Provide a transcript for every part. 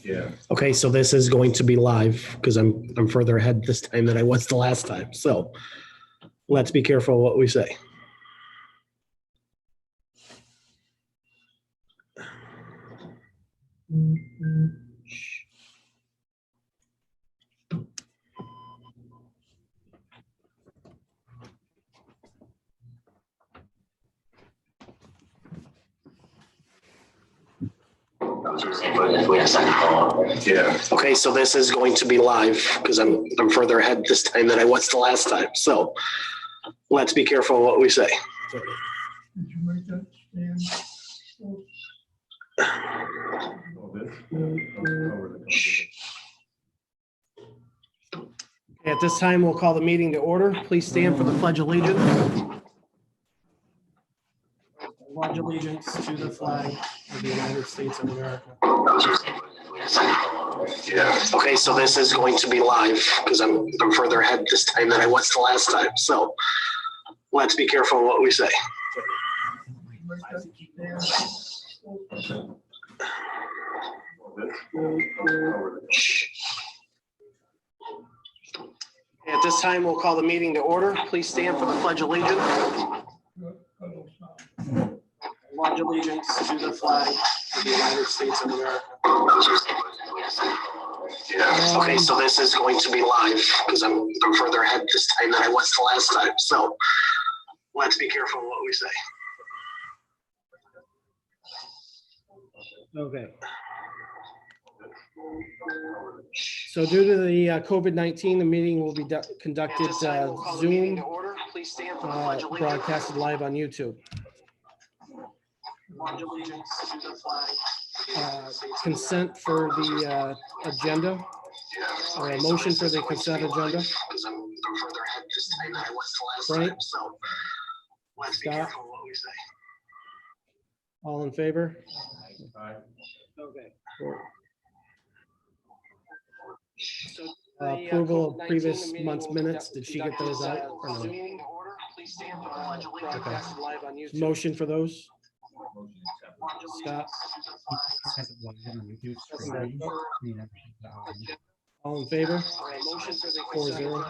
Yeah. Okay, so this is going to be live because I'm further ahead this time than I was the last time. So let's be careful what we say. Yeah. Okay, so this is going to be live because I'm further ahead this time than I was the last time. So let's be careful what we say. Did you make that stand? At this time, we'll call the meeting to order. Please stand for the Pledge of Allegiance. Pledge allegiance to the flag of the United States of America. Yeah. Okay, so this is going to be live because I'm further ahead this time than I was the last time. So let's be careful what we say. At this time, we'll call the meeting to order. Please stand for the Pledge of Allegiance. Pledge allegiance to the flag of the United States of America. Yeah. Okay, so this is going to be live because I'm further ahead this time than I was the last time. So let's be careful what we say. Okay. So due to the COVID-19, the meeting will be conducted Zoom, broadcasted live on YouTube. Consent for the agenda, or a motion for the consent agenda. Frank? Scott? All in favor? Okay. Approval of previous month's minutes. Did she get those out or no? Okay. Motion for those? Scott? All in favor? 4-0.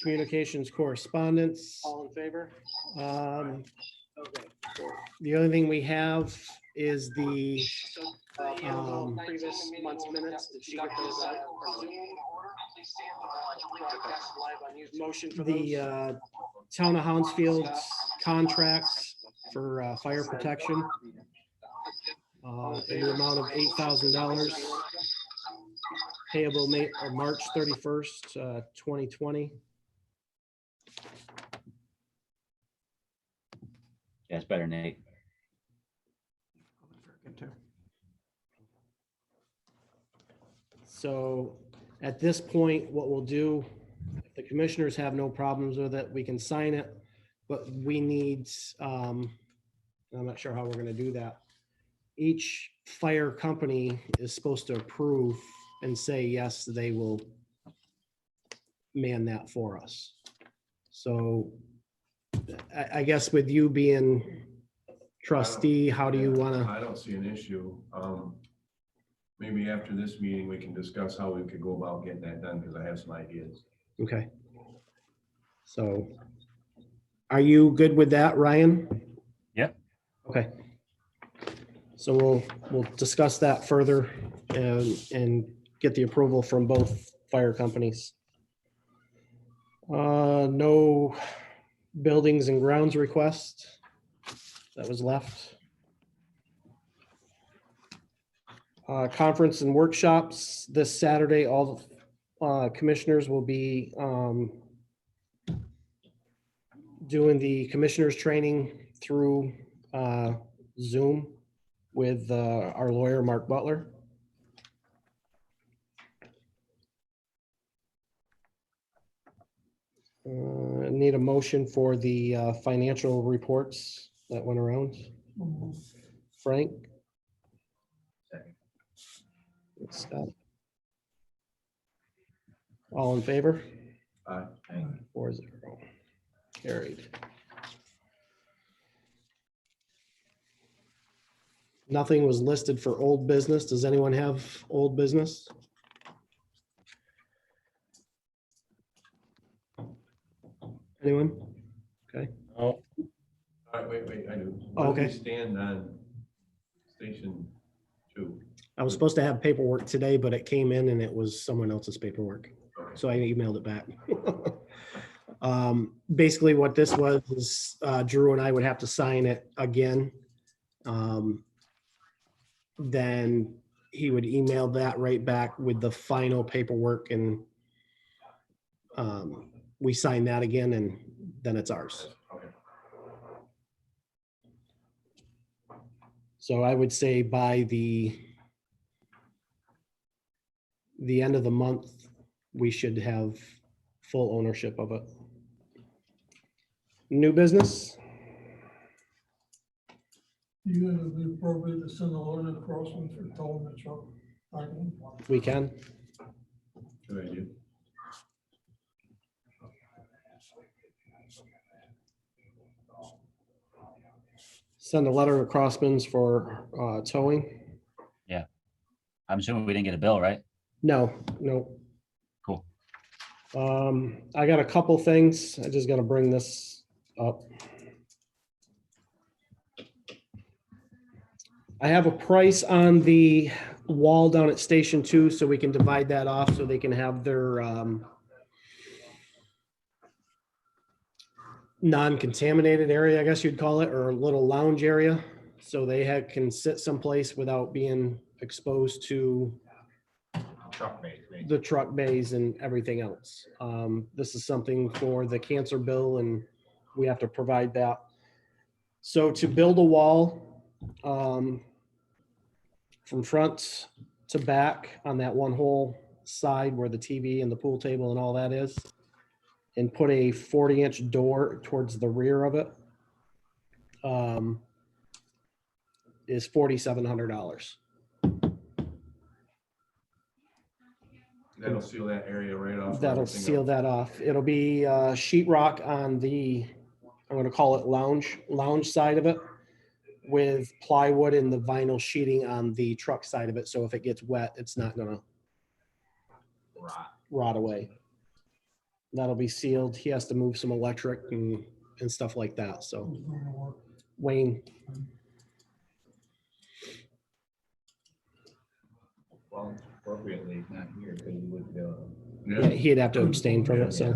Communications correspondence. All in favor? Okay. The other thing we have is the previous month's minutes. Did she get those out? Motion for the Town of Hounsfield's contracts for fire protection in the amount of $8,000 payable March 31st, 2020. That's better, Nate. So at this point, what we'll do, if the commissioners have no problems with it, we can sign it, but we need, I'm not sure how we're going to do that. Each fire company is supposed to approve and say, yes, they will man that for us. So I guess with you being trustee, how do you want to? I don't see an issue. Maybe after this meeting, we can discuss how we could go about getting that done, because I have some ideas. Okay. So are you good with that, Ryan? Yep. Okay. So we'll discuss that further and get the approval from both fire companies. No buildings and grounds request that was left. Conference and workshops this Saturday. All commissioners will be doing the commissioners training through Zoom with our lawyer, Mark Butler. Need a motion for the financial reports that went around. Frank? Scott? All in favor? Aye. 4-0. Carried. Nothing was listed for old business. Does anyone have old business? Anyone? Okay. Oh, All right, wait, I do. Oh, Where do we okay. stand on Station 2? I was supposed to have paperwork today, but it came in and it was someone else's paperwork. Okay. So I emailed it back. Basically what this was is Drew and I would have to sign it again. Then he would email that right back with the final paperwork and we sign that again and then it's ours. Okay. So I would say by the end of the month, we should have full ownership of it. New business? You think it'd be appropriate to send a letter to Crossman for towing the truck? We can. Good idea. Send a letter to Crossman's for towing? I'm assuming we didn't get a bill, right? No, no. Cool. I got a couple things. I just gotta bring this up. I have a price on the wall down at Station 2, so we can divide that off so they can have their non-contaminated area, I guess you'd call it, or a little lounge area. So they can sit someplace without being exposed to Truck base, right? the truck bays and everything else. This is something for the cancer bill and we have to provide that. So to build a wall, from front to back on that one whole side where the TV and the pool table and all that is, and put a 40-inch door towards the rear of it, is $4,700. That'll seal that area right off. That'll everything seal else. that off. It'll be sheetrock on the, I'm gonna call it lounge side of it, with plywood and the vinyl sheeting on the truck side of it. So if it gets wet, it's not gonna rot away. That'll be sealed. He has to move some electric and stuff like that. So Who's doing the work? Wayne, Well, appropriately, he's not here because he would go. yeah, he'd have to abstain from it. So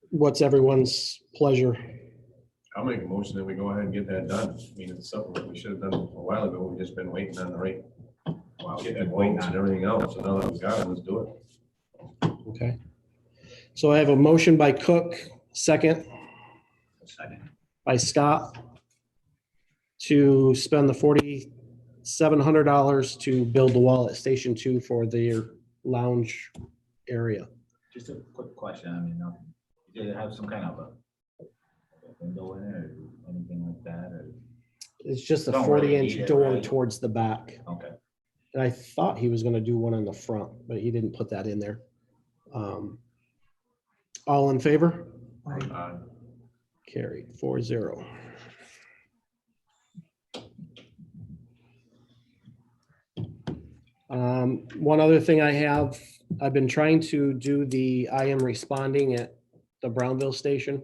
what's everyone's pleasure? I'll make a motion that we go ahead and get that done. I mean, it's something that we should have done a while ago. We've just been waiting on the right. Wow, get that waiting on everything else. So now that we've got it, let's do it. Okay. So I have a motion by Cook, second Second. by Scott, to spend the $4,700 to build the wall at Station 2 for their lounge area. Just a quick question, I mean, did it have some kind of a window in it or anything like that, or? It's just a Don't really 40-inch need it, door right? towards the back. Okay. And I thought he was gonna do one in the front, but he didn't put that in there. All in favor? Carried 4-0. One other thing I have, I've been trying to do the I am responding at the Brownville station.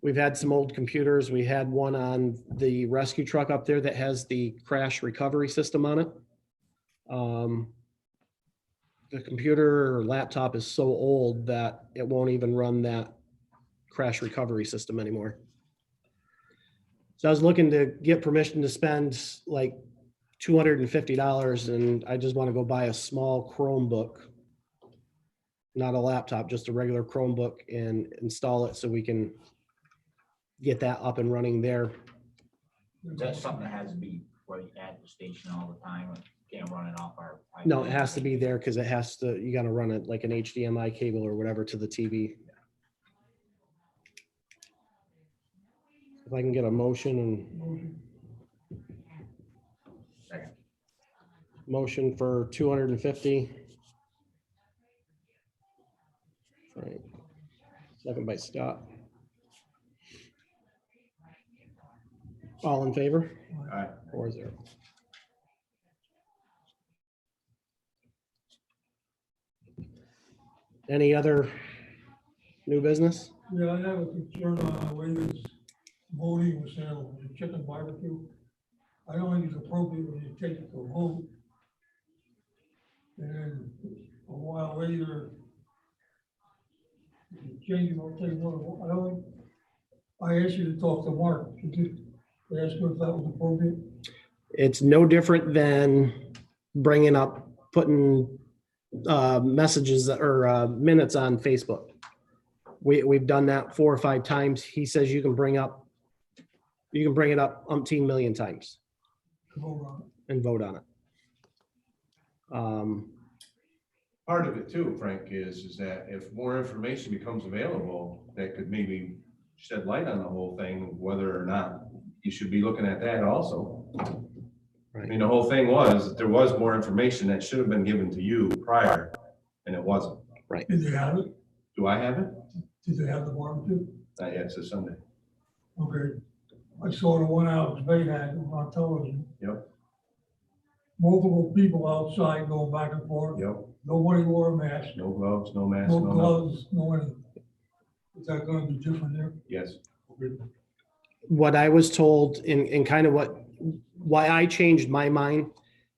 We've had some old computers. We had one on the rescue truck up there that has the crash recovery system on it. The computer or laptop is so old that it won't even run that crash recovery system anymore. So I was looking to get permission to spend like $250, and I just want to go buy a small Chromebook, not a laptop, just a regular Chromebook, and install it so we can get that up and running there. Is that something that has to be right at the station all the time, or can't run it off our? No, it has to be there because it has to, you got to run it like an HDMI cable or whatever to the TV. If I can get a motion and Second. motion for 250. Right. Second by Scott. All in favor? All right. 4-0. Any other new business? Yeah, I have a concern on the way this voting was handled, the chicken barbecue. I don't think it's appropriate when you take it to a vote. And then a while later, you change it, I'll take another vote. I don't, I asked you to talk to Mark. Could you ask him if that was appropriate? It's no different than bringing up, putting messages or minutes on Facebook. We've done that 4 or 5 times. He says you can bring it up umpteen million times To vote on it. and vote on it. Part of it too, Frank, is that if more information becomes available, that could maybe shed light on the whole thing, whether or not you should be looking at that also. I mean, the whole thing was, that there was more information that should have been given to you prior, and it wasn't. Did they have it? Do I have it? Did they have the barbecue? Not yet, it's this Sunday. Okay. I saw the one Alex Bay had on television. Yep, Multiple people outside going back and forth. yep. Nobody wore a mask, No gloves, no mask, no no nothing. gloves, no anything. Is that gonna be different here? Yes, What I was told in kind of why I changed my mind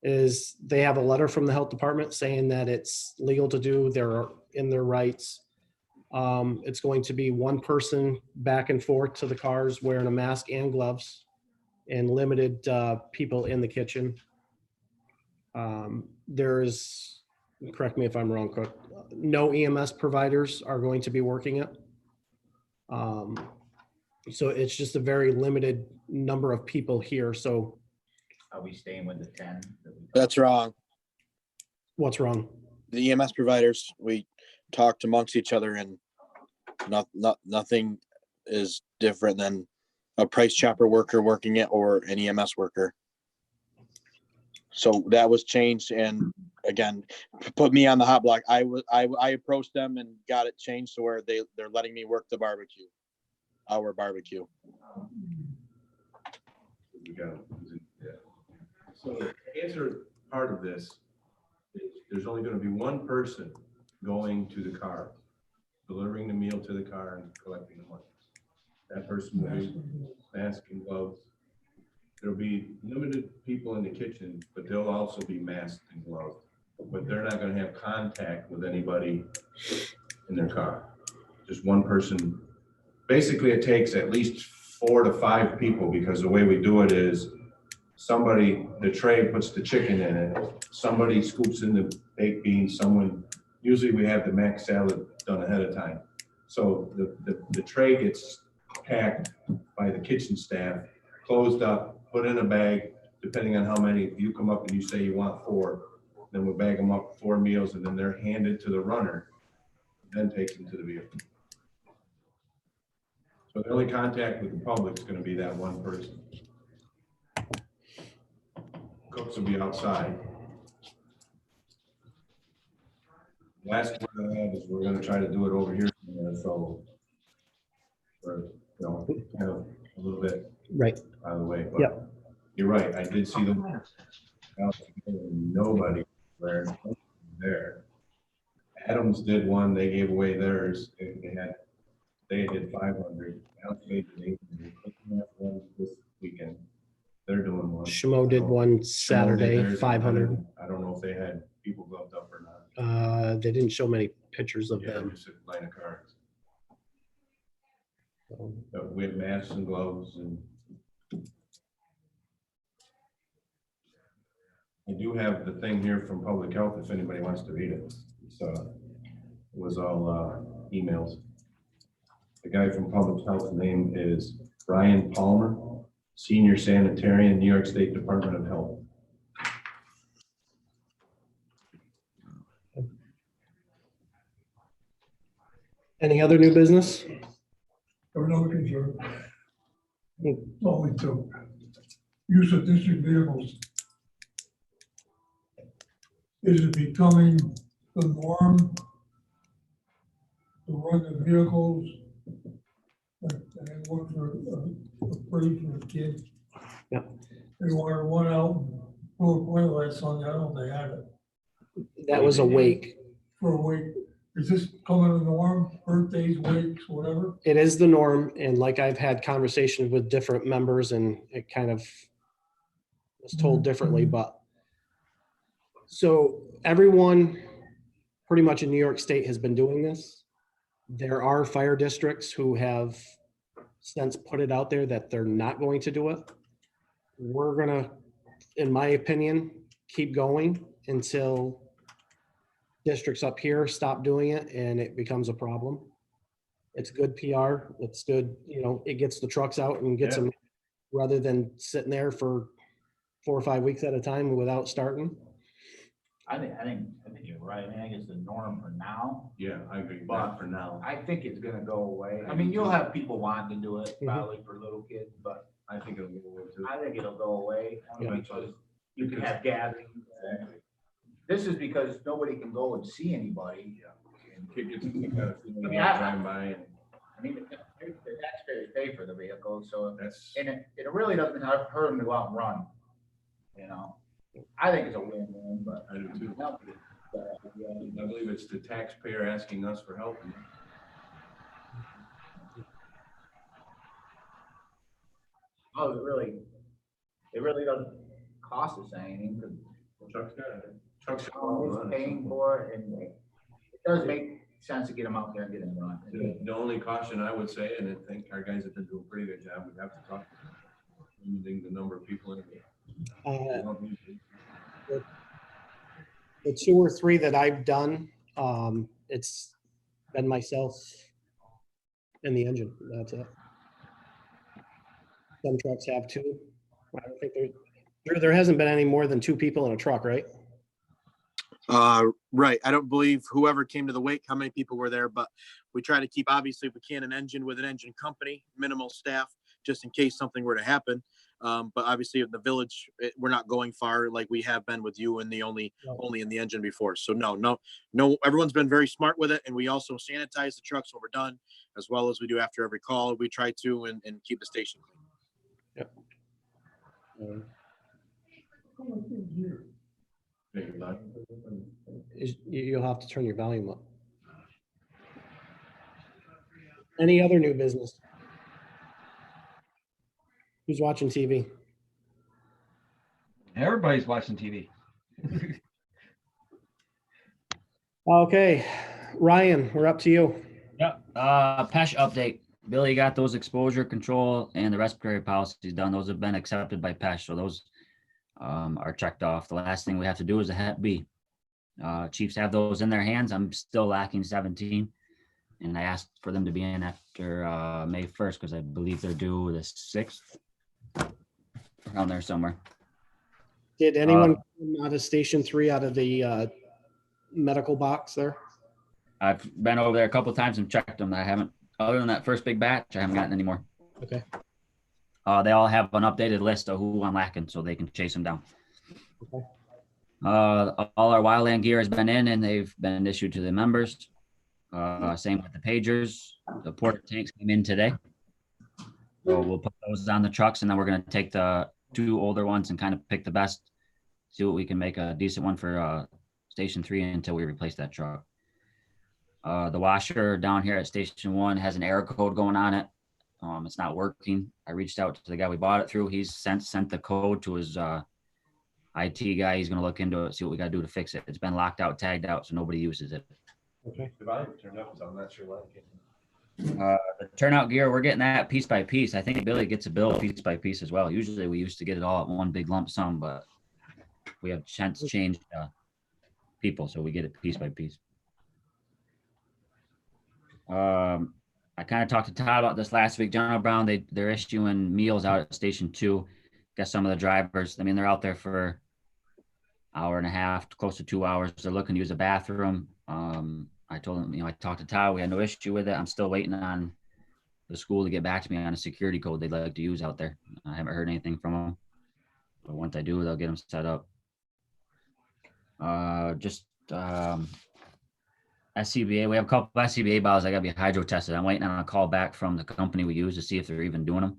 is they have a letter from the health department saying that it's legal to do, they're in their rights. It's going to be one person back and forth to the cars wearing a mask and gloves and limited people in the kitchen. There's, correct me if I'm wrong, Cook, no EMS providers are going to be working it. So it's just a very limited number of people here. So Are we staying with the 10? that we That's wrong. what's wrong? The EMS providers, we talked amongst each other and nothing is different than a price chopper worker working it or an EMS worker. So that was changed, and again, put me on the hot block. I approached them and got it changed to where they're letting me work the barbecue, our barbecue. we got it. Yeah. So to answer part of this, is there's only gonna be one person going to the car, delivering the meal to the car and collecting the money. That person will be mask and gloves. There'll be limited people in the kitchen, but they'll also be masked and gloved. But they're not gonna have contact with anybody in their car. Just one person. Basically, it takes at least 4 to 5 people, because the way we do it is somebody, the tray puts the chicken in it, somebody scoops in the baked beans, usually we have the mac salad done ahead of time. So the tray gets packed by the kitchen staff, closed up, put in a bag, depending on how many, if you come up and you say you want 4, then we'll bag them up 4 meals, and then they're handed to the runner, then takes them to the vehicle. So the only contact with the public is gonna be that one person. Cooks will be outside. Last word I have is we're gonna try to do it over here, so we're, kind of a little bit Right. out of the way, but Yep. you're right, I did see them. Nobody there. Adams did one, they gave away theirs, they did 500. Alex made it 800. Cooking that one this weekend. They're doing one. Shimo did one Shimo did Saturday, theirs, 500. I don't know if they had people gloved up or not. They didn't show many pictures of Yeah, them. just a line of cards. So, But we have masks and gloves, and I do have the thing here from Public Health if anybody wants to read it. So it was all emails. The guy from Public Health, name is Brian Palmer, Senior Sanitarian, New York State Department of Health. any other new business? Or no concern. Only 2. Use of district vehicles. Is it becoming the norm to run the vehicles? Like, and one for a parade for a kid? They wanted one out, for a point last Sunday, I don't know if they had it, That was a wake. for a week. Is this coming in the norm, birthdays, wakes, whatever? It is the norm, and like I've had conversations with different members, and it kind of was told differently, but so everyone pretty much in New York State has been doing this. There are fire districts who have since put it out there that they're not going to do it. We're gonna, in my opinion, keep going until districts up here stop doing it and it becomes a problem. It's good PR. It's good, it gets the trucks out and gets them rather than sitting there for 4 or 5 weeks at a time without starting. I think you're right. I mean, I guess the norm for now. Yeah, I agree, But but for now, I think it's gonna go away. I mean, you'll have people wanting to do it, probably for little kids, but I think it'll go away too. I think it'll go away. only Yeah. Because you can have gatherings. This is because nobody can go and see anybody. And kid gets, you gotta I mean, I- drive by and I mean, the taxpayers pay for the vehicle, so, that's, and it really doesn't hurt them to go out and run, I think it's a win-win, but. I do too. I believe it's the taxpayer asking us for help. Oh, it really doesn't cost us anything, because Trucks. is paying for it, and it does make sense to get them out there and get them run. The only caution I would say, and I think our guys have been doing a pretty good job, we have to talk limiting the number of people in it. The 2 or 3 that I've done, it's been myself and the engine. That's it. Some trucks have 2. I don't think there hasn't been any more than 2 people in a truck, right? Right. I don't believe whoever came to the wake, how many people were there, but we try to keep, obviously, if we can, an engine with an engine company, minimal staff, just in case something were to happen. But obviously in the village, we're not going far like we have been with you and the only in the engine before. So no, everyone's been very smart with it. And we also sanitize the trucks when we're done, as well as we do after every call. We try to and keep the station clean. Yep. How much is here? You'll have to turn your volume up. Any other new business? Who's watching TV? Everybody's watching TV. Okay, Ryan, we're up to you. Yep. PESH update. Billy got those exposure control and the respiratory policies done. Those have been accepted by PESH. So those are checked off. The last thing we have to do is a Hep B. Chiefs have those in their hands. I'm still lacking 17. And I asked for them to be in after May 1st because I believe they're due the 6th. Around there somewhere. Did anyone come out of Station 3 out of the medical box there? I've been over there a couple of times and checked them. I haven't, other than that first big batch, I haven't gotten any more. Okay. They all have an updated list of who I'm lacking so they can chase them down. Okay. All our wildland gear has been in and they've been issued to the members. Same with the pagers. The porta tanks came in today. So we'll put those on the trucks and then we're going to take the 2 older ones and kind of pick the best, see what we can make a decent one for Station 3 until we replace that truck. The washer down here at Station 1 has an error code going on it. It's not working. I reached out to the guy we bought it through. He's sent the code to his IT guy. He's going to look into it, see what we got to do to fix it. It's been locked out, tagged out, so nobody uses it. Okay. The volume turned up, so I'm not sure why. The turnout gear, we're getting that piece by piece. I think Billy gets a bill piece by piece as well. Usually we used to get it all at one big lump sum, but we have since changed people, so we get it piece by piece. I kind of talked to Todd about this last week. General Brown, they're issuing meals out at Station 2. Guess some of the drivers, I mean, they're out there for hour and a half, close to 2 hours. They're looking to use a bathroom. I told them, I talked to Todd. We had no issue with it. I'm still waiting on the school to get back to me on a security code they'd like to use out there. I haven't heard anything from them. But once I do, they'll get them set up. SCBA, we have a couple of SCBA bottles. I got to be hydro tested. I'm waiting on a call back from the company we use to see if they're even doing them,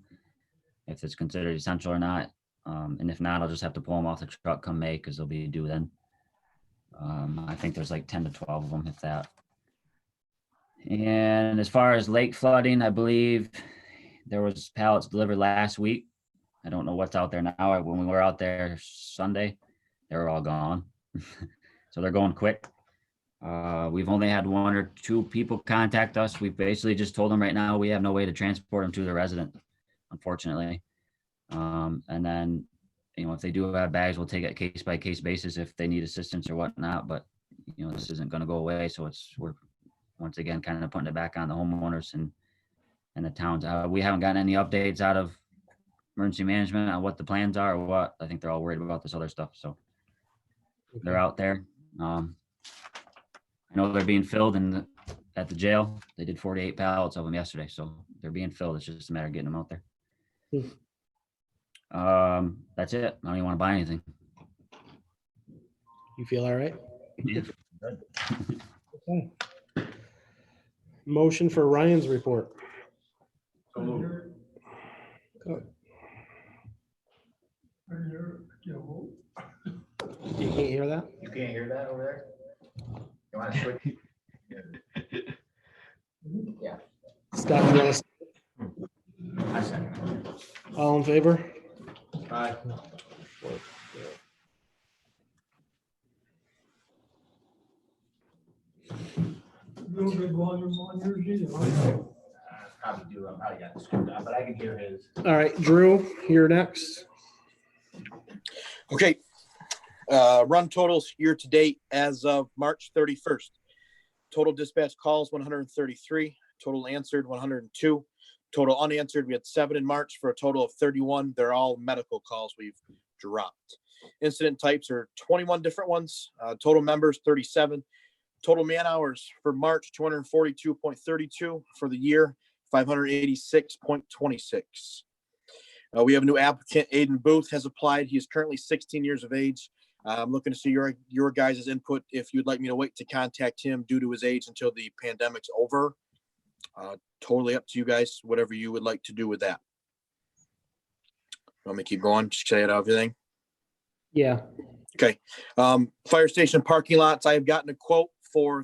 if it's considered essential or not. And if not, I'll just have to pull them off the truck come May because they'll be due then. I think there's like 10 to 12 of them, if that. And as far as lake flooding, I believe there was pallets delivered last week. I don't know what's out there now. When we were out there Sunday, they were all gone. So they're going quick. We've only had 1 or 2 people contact us. We've basically just told them right now we have no way to transport them to the resident, unfortunately. And then, if they do have bags, we'll take it case by case basis if they need assistance or whatnot. But this isn't going to go away. So we're once again kind of putting it back on the homeowners and the towns. We haven't gotten any updates out of emergency management on what the plans are or what. I think they're all worried about this other stuff. So they're out there. I know they're being filled at the jail. They did 48 pallets of them yesterday. So they're being filled. It's just a matter of getting them out there. That's it. I don't even want to buy anything. You feel all right? Yeah. Okay. Motion for Ryan's report. So moved. You can't hear that? You can't hear that over there? You want to switch? Yeah. Scott, you want to, I second. all in favor? Aye. No good volume on yours either. Probably do, I probably got the screwed up, but I can hear his. All right, Drew, you're next. Okay. Run totals year to date as of March 31st. Total dispatch calls 133, total answered 102, total unanswered we had 7 in March for a total of 31. They're all medical calls we've dropped. Incident types are 21 different ones. Total members 37. Total man hours for March 242.32, for the year 586.26. We have a new applicant, Aiden Booth, has applied. He is currently 16 years of age. I'm looking to see your guys' input if you'd like me to wait to contact him due to his age until the pandemic's over. Totally up to you guys, whatever you would like to do with that. Want me to keep going? Just say it everything. Yeah. Okay. Fire station parking lots. I have gotten a quote for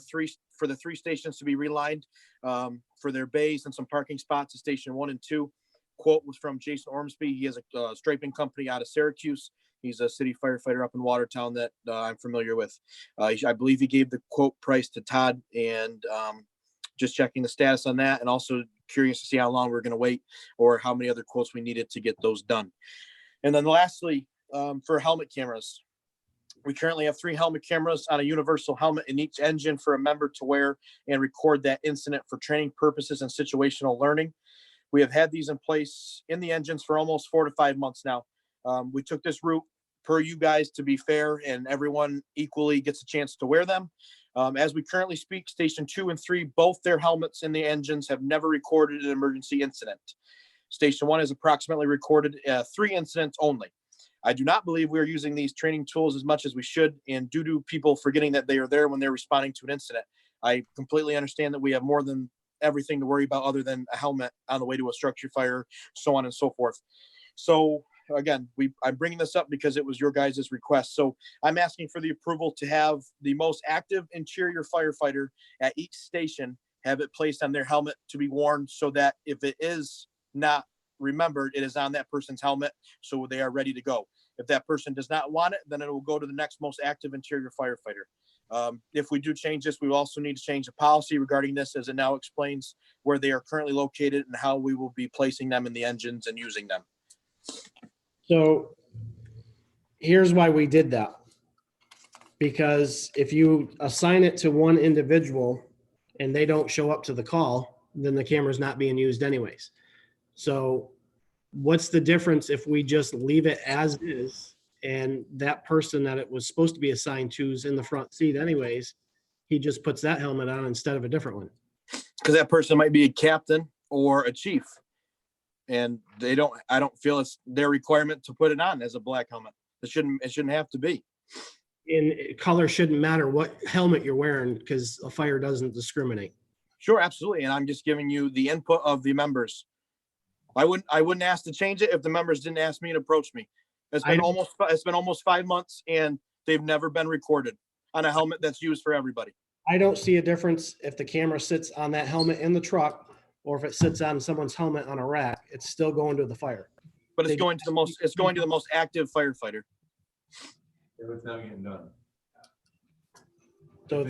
the 3 stations to be relined for their bays and some parking spots at station 1 and 2. Quote was from Jason Ormsby. He has a striping company out of Syracuse. He's a city firefighter up in Watertown that I'm familiar with. I believe he gave the quote price to Todd, and just checking the status on that, and also curious to see how long we're going to wait or how many other quotes we needed to get those done. And then lastly, for helmet cameras, we currently have 3 helmet cameras on a universal helmet in each engine for a member to wear and record that incident for training purposes and situational learning. We have had these in place in the engines for almost 4 to 5 months now. We took this route per you guys to be fair and everyone equally gets a chance to wear them. As we currently speak, station 2 and 3, both their helmets in the engines have never recorded an emergency incident. Station 1 has approximately recorded 3 incidents only. I do not believe we are using these training tools as much as we should, and due to people forgetting that they are there when they're responding to an incident. I completely understand that we have more than everything to worry about other than a helmet on the way to a structure fire, so on and so forth. So again, I'm bringing this up because it was your guys' request. So I'm asking for the approval to have the most active interior firefighter at each station have it placed on their helmet to be worn so that if it is not remembered, it is on that person's helmet so they are ready to go. If that person does not want it, then it will go to the next most active interior firefighter. If we do change this, we will also need to change the policy regarding this, as it now explains where they are currently located and how we will be placing them in the engines and using them. So here's why we did that. Because if you assign it to one individual and they don't show up to the call, then the camera's not being used anyways. So what's the difference if we just leave it as is, and that person that it was supposed to be assigned to is in the front seat anyways, he just puts that helmet on instead of a different one? Because that person might be a captain or a chief, and I don't feel it's their requirement to put it on as a black helmet. It shouldn't have to be. And color shouldn't matter what helmet you're wearing, because a fire doesn't discriminate. Sure, absolutely. And I'm just giving you the input of the members. I wouldn't ask to change it if the members didn't ask me and approach me. It's I been don't- almost 5 months and they've never been recorded on a helmet that's used for everybody. I don't see a difference if the camera sits on that helmet in the truck or if it sits on someone's helmet on a rack. It's still going to the fire. But it's They- going to the most active firefighter. It's not getting done. So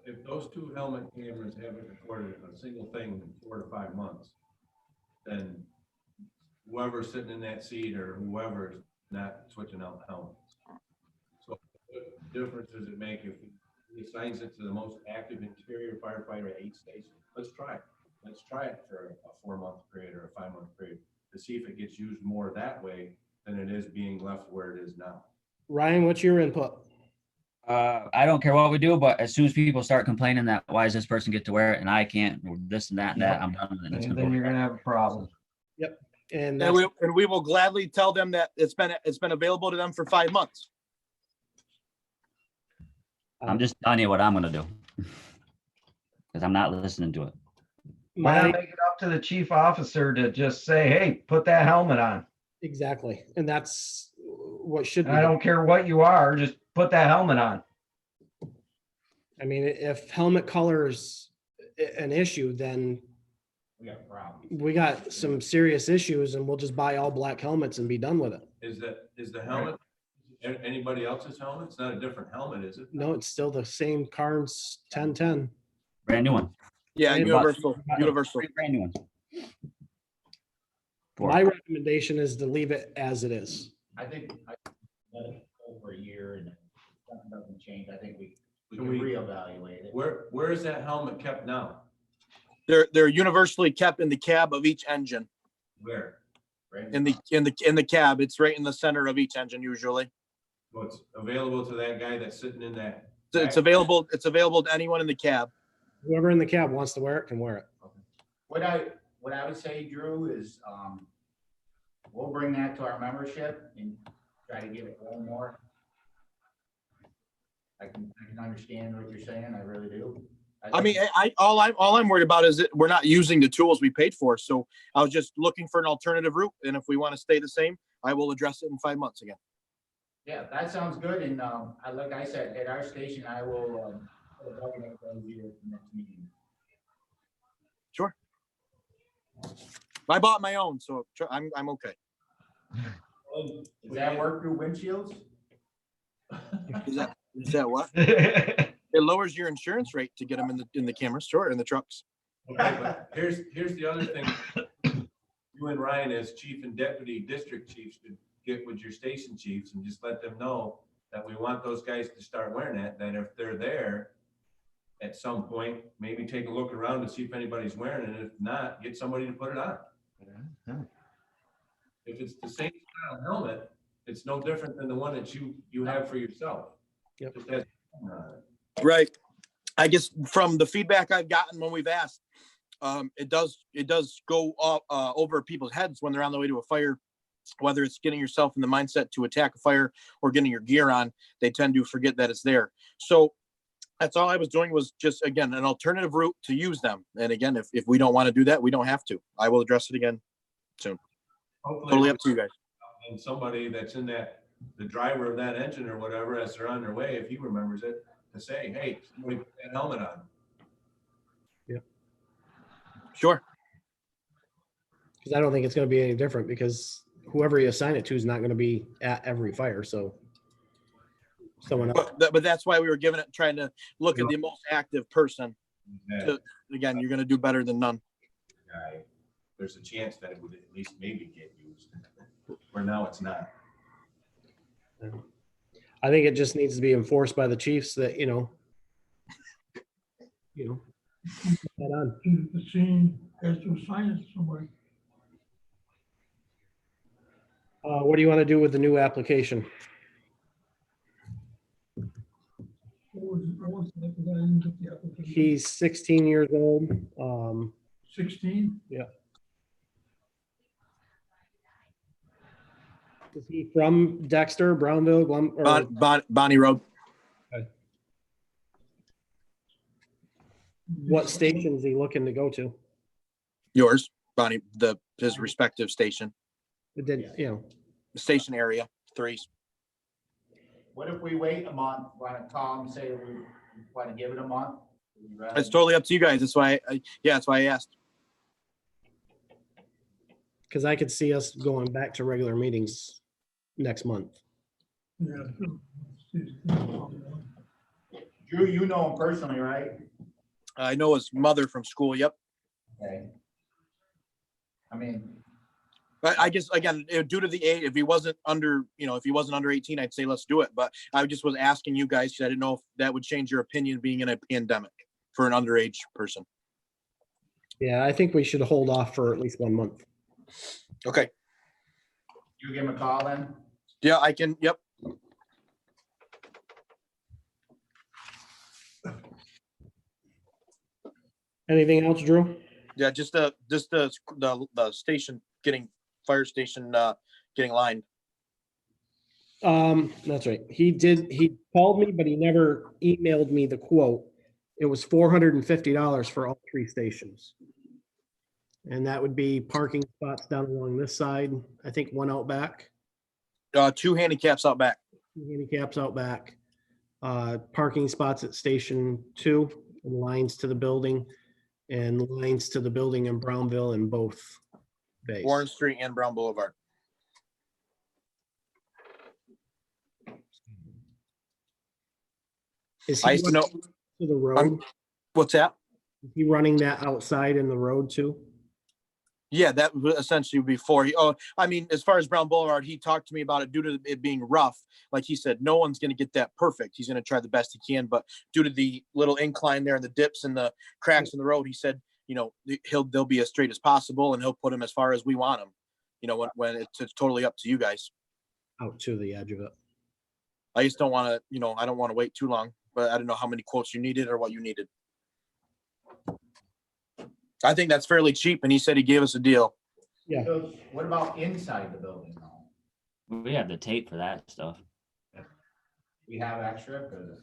If those two helmet cameras haven't recorded a single thing in 4 to 5 months, then whoever's sitting in that seat or whoever's not switching out helmets. So what difference does it make if he assigns it to the most active interior firefighter at each station? Let's try it. Let's try it for a 4-month period or a 5-month period to see if it gets used more that way than it is being left where it is now. Ryan, what's your input? I don't care what we do, but as soon as people start complaining that why does this person get to wear it and I can't, or this and that and that, I'm done with it. It's And gonna then go- you're gonna have a problem. And And that's, we will gladly tell them that it's been available to them for 5 months. I'm just telling you what I'm gonna do. Because I'm not listening to it. Why not my, make it up to the chief officer to just say, hey, put that helmet on? exactly. And that's what should be. And I don't care what you are, just put that helmet on. I mean, if helmet color is an issue, then We got a problem. we got some serious issues and we'll just buy all black helmets and be done with it. Is the helmet, anybody else's helmet? It's not a different helmet, is it? No, it's still the same Carnes 1010. Brand new one. Yeah, And- universal. Brand new ones. My recommendation is to leave it as it is. I think let it go for a year and if something doesn't change. I think we Can can we- reevaluate it. Where is that helmet kept now? They're universally kept in the cab of each engine. Where? Right? In the cab, it's right in the center of each engine usually. What's available to that guy that's sitting in that? It's available to anyone in the cab. Whoever in the cab wants to wear it can wear it. What I would say, Drew, is, we'll bring that to our membership and try to get it a little more. I can understand what you're saying, I really do. I mean, all I'm worried about is that we're not using the tools we paid for. So I was just looking for an alternative route. And if we want to stay the same, I will address it in 5 months again. Yeah, that sounds good, and, like I said, at our station, I will, put a button up for you at the next meeting. Sure. I bought my own, so I'm okay. Does that work through windshields? Is that what? It lowers your insurance rate to get them in the cameras, sure, in the trucks. Okay, but here's the other thing. You and Ryan as chief and deputy district chiefs could get with your station chiefs and just let them know that we want those guys to start wearing it, that if they're there at some point, maybe take a look around to see if anybody's wearing it, and if not, get somebody to put it on. If it's the same style helmet, it's no different than the one that you have for yourself. Yep. Just has a camera on it. Right. I guess from the feedback I've gotten when we've asked, it does go over people's heads when they're on the way to a fire, whether it's getting yourself in the mindset to attack a fire or getting your gear on, they tend to forget that it's there. So that's all I was doing was just, again, an alternative route to use them. And again, if we don't want to do that, we don't have to. I will address it again soon. Hopefully, Totally up to you guys. and somebody that's in that, the driver of that engine or whatever, as they're on their way, if he remembers it, to say, hey, somebody put that helmet on. Sure. Because I don't think it's going to be any different because whoever you assign it to is not going to be at every fire. So someone else. But that's why we were trying to look at the most active person. Yeah. Again, you're going to do better than none. Guy, there's a chance that it would at least maybe get used, where now it's not. I think it just needs to be enforced by the chiefs that, you know, put that on. The scene has to assign it to somebody. What do you want to do with the new application? What was the heck was that? I didn't get the application. He's 16 years old. 16? Is he from Dexter, Brownville, Glum? Or Bonnie Road. what station is he looking to go to? Yours, Bonnie, his respective station, It did, you know, station area. threes. What if we wait a month, want to call and say we want to give it a month? Would you rather- It's totally up to you guys. That's why, that's why I asked. Because I could see us going back to regular meetings next month. Yeah. Drew, you know him personally, right? I know his mother from school. Yep. Okay. I mean, But I guess, again, due to the age, if he wasn't under, if he wasn't under 18, I'd say let's do it. But I just was asking you guys, because I didn't know if that would change your opinion being in a pandemic for an underage person. Yeah, I think we should hold off for at least 1 month. Okay. you give him a call then? Yeah, I can. Yep. Anything else, Drew? Yeah, just the station fire station getting lined. That's right. He called me, but he never emailed me the quote. It was $450 for all 3 stations. And that would be parking spots down along this side, I think 1 out back, 2 handicaps out back. 2 handicaps out back, parking spots at Station 2, and lines to the building, and lines to the building in Brownville in both bays. Warren Street and Brown Boulevard. Is I he used to know. running to the road? What's that? Is he running that outside in the road too? Yeah, that would essentially before I mean, as far as Brown Boulevard, he talked to me about it due to it being rough. Like he said, no one's going to get that perfect. He's going to try the best he can, but due to the little incline there and the dips and the cracks in the road, he said, they'll be as straight as possible and he'll put them as far as we want them. When it's totally up to you guys. Out to the edge of it. I just don't want to, I don't want to wait too long, but I don't know how many quotes you needed or what you needed. I think that's fairly cheap, and he said he gave us a deal. Yeah. So what about inside the building though? We have the tape for that stuff. We have extra, 'cause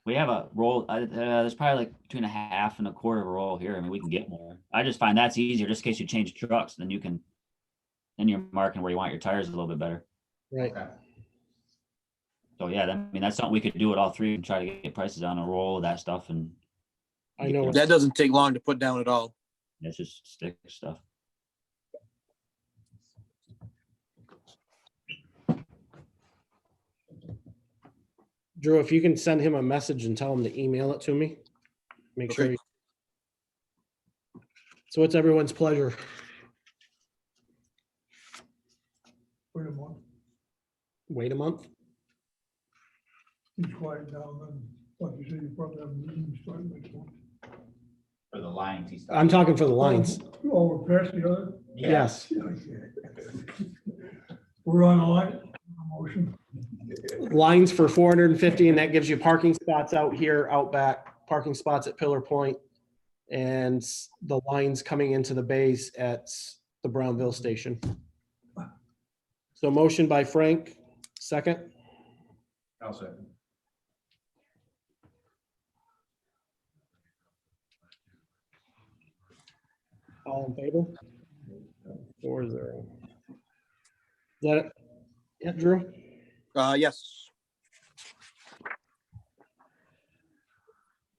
We have a roll. There's probably like between a half and a quarter of a roll here. I mean, we can get more. I just find that's easier, just in case you change trucks. Then you're marking where you want your tires a little bit better. Right. okay. So yeah, that's something we could do at all 3 and try to get prices on a roll of that stuff. And I know. That doesn't take long to put down at all. it's just stick stuff. Drew, if you can send him a message and tell him to email it to me, make sure. Okay. So it's everyone's pleasure. Wait a month, Wait a month. he's quiet down, then, like you said, you probably have meetings starting next month. For the lines he I'm talking for the lines. Oh, we're past the other? Yes. We're on the line, motion. Lines for 450, and that gives you parking spots out here, out back, parking spots at Pillar Point, and the lines coming into the bays at the Brownville station. So motion by Frank, second. I'll second. All in favor? 4-0. Is that it? Yeah, Drew? Yes.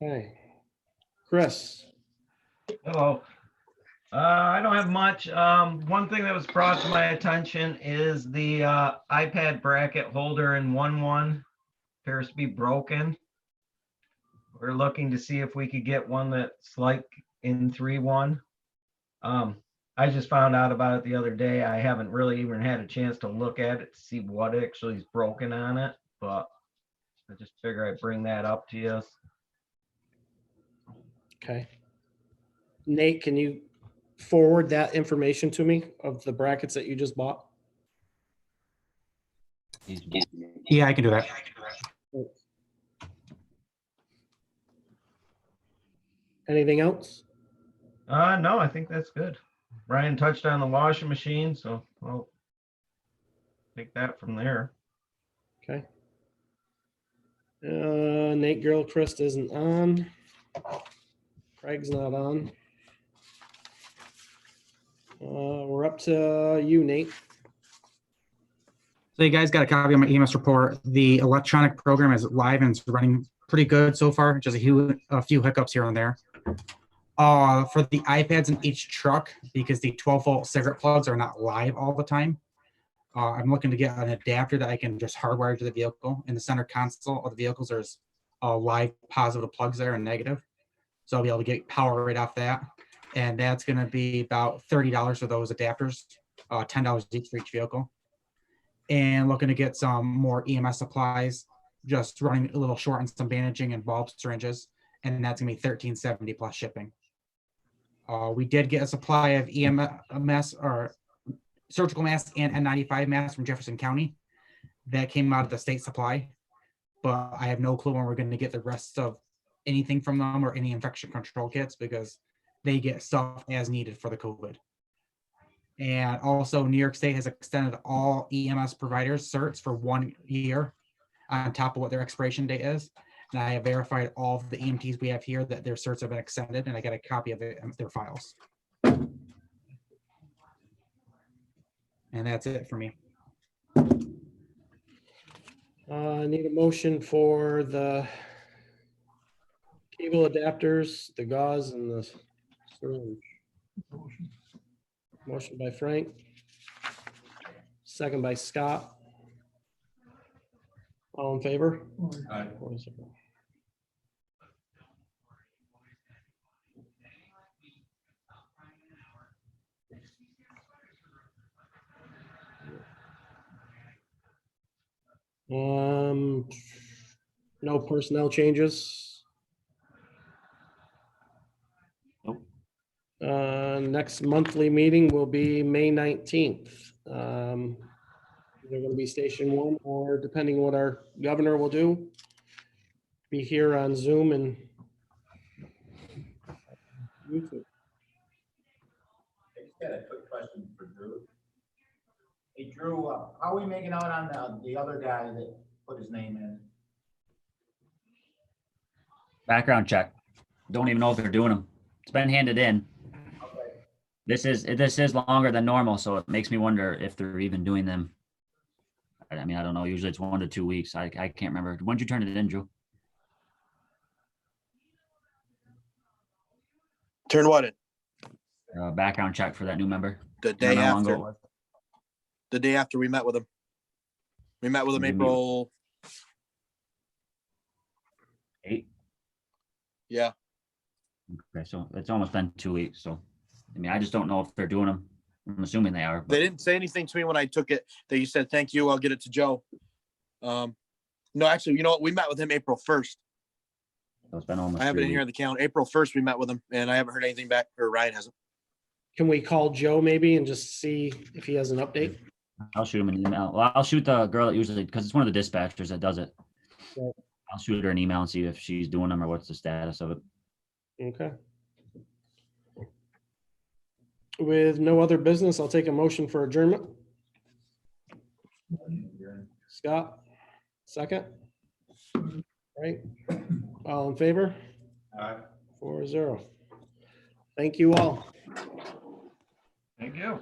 Okay. Chris? Hello. I don't have much. One thing that was brought to my attention is the iPad bracket holder in 1.1 appears to be broken. We're looking to see if we could get one that's like in 3.1. I just found out about it the other day. I haven't really even had a chance to look at it to see what actually is broken on it, but I just figure I'd bring that up to you. Okay. Nate, can you forward that information to me of the brackets that you just bought? Yeah, I can do that. Anything else? No, I think that's good. Brian touched on the washing machine, so I'll take that from there. Okay. Nate Gilchrist isn't on. Craig's not on. We're up to you, Nate. So you guys got a copy of my EMS report. The electronic program is live and it's running pretty good so far. Just a few hiccups here and there. For the iPads in each truck, because the 12-volt cigarette plugs are not live all the time, I'm looking to get an adapter that I can just hardwire to the vehicle. In the center console of the vehicles, there's live positive plugs there and negative. So I'll be able to get power right off that. And that's going to be about $30 for those adapters, $10 each for each vehicle. And looking to get some more EMS supplies, just running a little short on some bandaging and bulb syringes. And that's going to be $13.70 plus shipping. We did get a supply of EMS or surgical masks and N95 masks from Jefferson County. That came out of the state supply, but I have no clue when we're going to get the rest of anything from them or any infection control kits because they get stuff as needed for the COVID. And also New York State has extended all EMS providers certs for 1 year on top of what their expiration date is. And I have verified all of the EMTs we have here that their certs have been extended, and I got a copy of it in their files. And that's it for me. I need a motion for the cable adapters, the gauze and the syringe. Motion by Frank. Second by Scott. All in favor? Aye. 4-0. No personnel changes. Nope. Next monthly meeting will be May 19th. They're going to be station 1, or depending what our governor will do, be here on Zoom and YouTube. I just got a quick question for Drew. Hey, Drew, how are we making out on the other guy that put his name in? Background check. Don't even know if they're doing them. It's been handed in. Okay. This is longer than normal, so it makes me wonder if they're even doing them. I mean, I don't know. Usually it's 1 to 2 weeks. I can't remember. When did you turn it in, Drew? Turn what in? Background check for that new member. The You day know how long ago it after. was? The day after we met with him. We met with him Mhm. April. 8. Yeah. Okay, so it's almost been 2 weeks. So, I mean, I just don't know if they're doing them. I'm assuming they are. They But didn't say anything to me when I took it. They said, thank you. I'll get it to Joe. No, actually, you know what? We met with him April 1st. it's been almost. I have it 3 in here in weeks. the calendar. April 1st, we met with him and I haven't heard anything back, or Ryan hasn't. Can we call Joe maybe and just see if he has an update? I'll shoot him an email. Well, I'll shoot the girl that usually, because it's one of the dispatchers that does it. Right. I'll shoot her an email and see if she's doing them or what's the status of it. Okay. With no other business, I'll take a motion for adjournment. Scott, second. Right. All in favor? Aye. 4-0. Thank you all. Thank you.